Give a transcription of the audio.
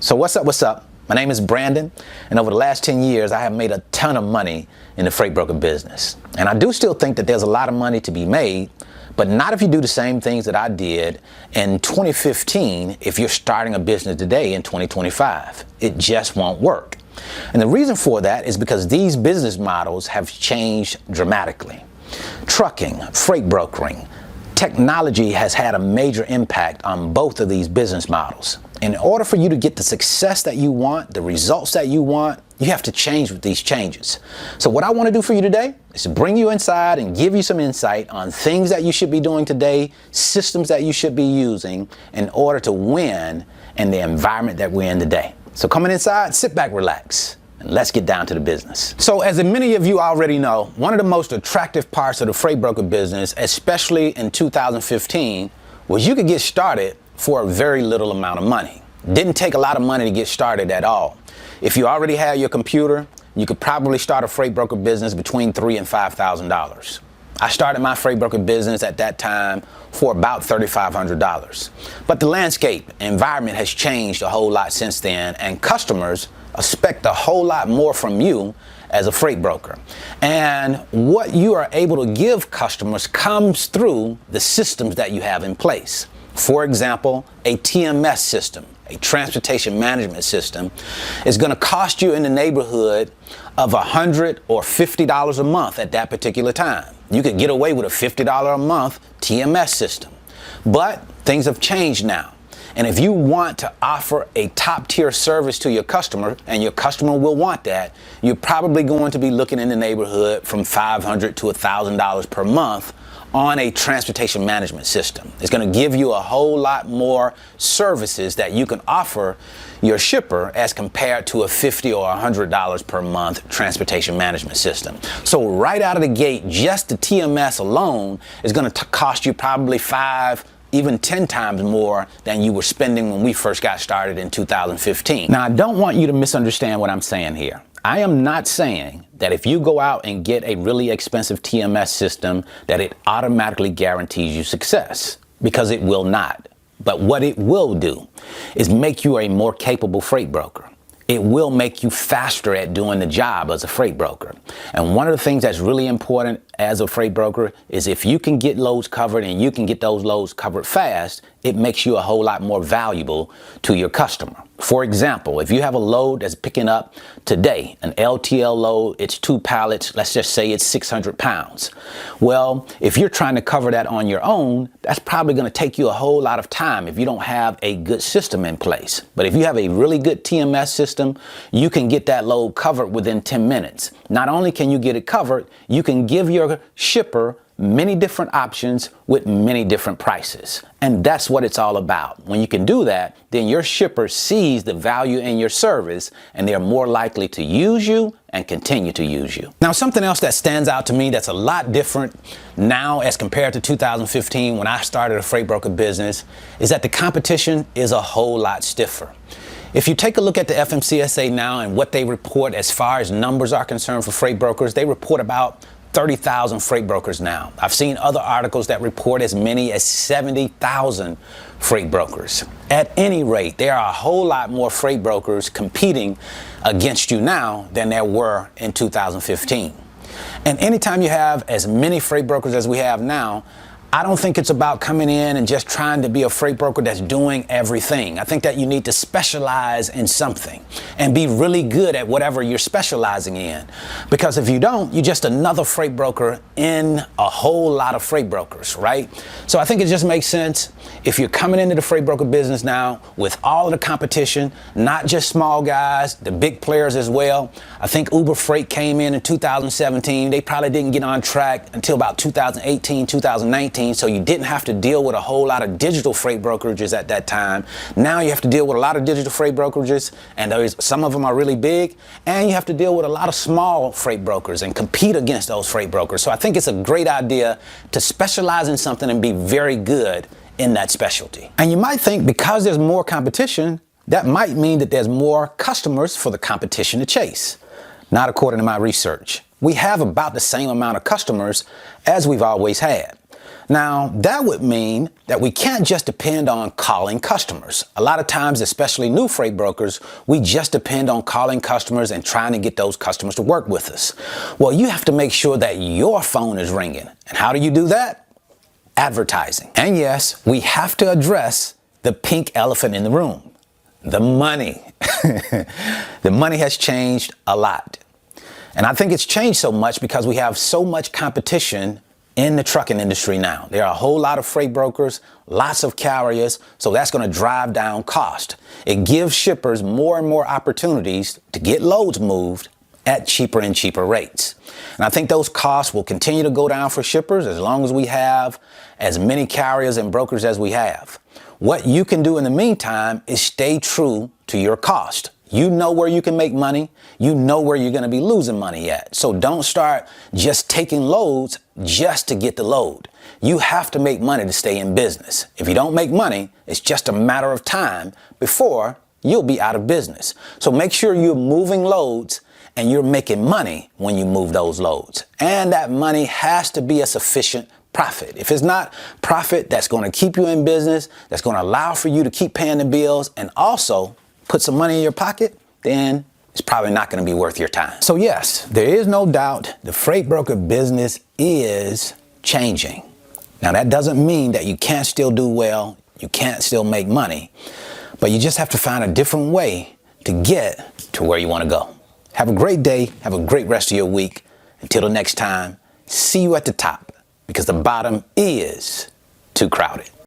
So what's up? My name is Brandon, and over the last 10 years, I have made a ton of money in the freight broker business. And I do still think that there's a lot of money to be made, but not if you do the same things that I did in 2015 if you're starting a business today in 2025. It just won't work. And the reason for that is because these business models have changed dramatically. Trucking, freight brokering, technology has had a major impact on both of these business models. In order for you to get the success that you want, the results that you want, you have to change with these changes. So what I want to do for you today is to bring you inside and give you some insight on things that you should be doing today, systems that you should be using in order to win in the environment that we're in today. So coming inside, sit back, relax, and let's get down to the business. So as many of you already know, one of the most attractive parts of the freight broker business, especially in 2015, was you could get started for a very little amount of money. Didn't take a lot of money to get started at all. If you already had your computer, you could probably start a freight broker business between $3,000 and $5,000. I started my freight broker business at that time for about $3,500. But the landscape, environment has changed a whole lot since then, and customers expect a whole lot more from you as a freight broker. And what you are able to give customers comes through the systems that you have in place. For example, a TMS system, a transportation management system, is going to cost you in the neighborhood of $100 or $50 a month at that particular time. You could get away with a $50 a month TMS system. But things have changed now. And if you want to offer a top tier service to your customer, and your customer will want that, you're probably going to be looking in the neighborhood from $500 to $1,000 per month on a transportation management system. It's going to give you a whole lot more services that you can offer your shipper as compared to a $50 or $100 per month transportation management system. So right out of the gate, just the TMS alone is going to cost you probably 5, even 10 times more than you were spending when we first got started in 2015. Now, I don't want you to misunderstand what I'm saying here. I am not saying that if you go out and get a really expensive TMS system that it automatically guarantees you success, because it will not. But what it will do is make you a more capable freight broker. It will make you faster at doing the job as a freight broker. And one of the things that's really important as a freight broker is if you can get loads covered and you can get those loads covered fast, it makes you a whole lot more valuable to your customer. For example, if you have a load that's picking up today, an LTL load, it's 2 pallets, let's just say it's 600 pounds. Well, if you're trying to cover that on your own, that's probably going to take you a whole lot of time if you don't have a good system in place. But if you have a really good TMS system, you can get that load covered within 10 minutes. Not only can you get it covered, you can give your shipper many different options with many different prices. And that's what it's all about. When you can do that, then your shipper sees the value in your service and they're more likely to use you and continue to use you. Now, something else that stands out to me that's a lot different now as compared to 2015 when I started a freight broker business is that the competition is a whole lot stiffer. If you take a look at the FMCSA now and what they report as far as numbers are concerned for freight brokers, they report about 30,000 freight brokers now. I've seen other articles that report as many as 70,000 freight brokers. At any rate, there are a whole lot more freight brokers competing against you now than there were in 2015. And anytime you have as many freight brokers as we have now, I don't think it's about coming in and just trying to be a freight broker that's doing everything. I think that you need to specialize in something and be really good at whatever you're specializing in. Because if you don't, you're just another freight broker in a whole lot of freight brokers, right? So I think it just makes sense if you're coming into the freight broker business now with all of the competition, not just small guys, the big players as well. I think Uber Freight came in 2017. They probably didn't get on track until about 2018, 2019. So you didn't have to deal with a whole lot of digital freight brokerages at that time. Now you have to deal with a lot of digital freight brokerages, and some of them are really big, and you have to deal with a lot of small freight brokers and compete against those freight brokers. So I think it's a great idea to specialize in something and be very good in that specialty. And you might think because there's more competition, that might mean that there's more customers for the competition to chase. Not according to my research. We have about the same amount of customers as we've always had. Now, that would mean that we can't just depend on calling customers. A lot of times, especially new freight brokers, we just depend on calling customers and trying to get those customers to work with us. Well, you have to make sure that your phone is ringing. And how do you do that? Advertising. And yes, we have to address the pink elephant in the room, the money. The money has changed a lot. And I think it's changed so much because we have so much competition in the trucking industry now. There are a whole lot of freight brokers, lots of carriers, so that's going to drive down cost. It gives shippers more and more opportunities to get loads moved at cheaper and cheaper rates. And I think those costs will continue to go down for shippers as long as we have as many carriers and brokers as we have. What you can do in the meantime is stay true to your cost. You know where you can make money. You know where you're going to be losing money at. So don't start just taking loads just to get the load. You have to make money to stay in business. If you don't make money, it's just a matter of time before you'll be out of business. So make sure you're moving loads and you're making money when you move those loads. And that money has to be a sufficient profit. If it's not profit that's going to keep you in business, that's going to allow for you to keep paying the bills and also put some money in your pocket, then it's probably not going to be worth your time. So yes, there is no doubt the freight broker business is changing. Now that doesn't mean that you can't still do well, you can't still make money, but you just have to find a different way to get to where you want to go. Have a great day, have a great rest of your week. Until the next time, see you at the top, because the bottom is too crowded.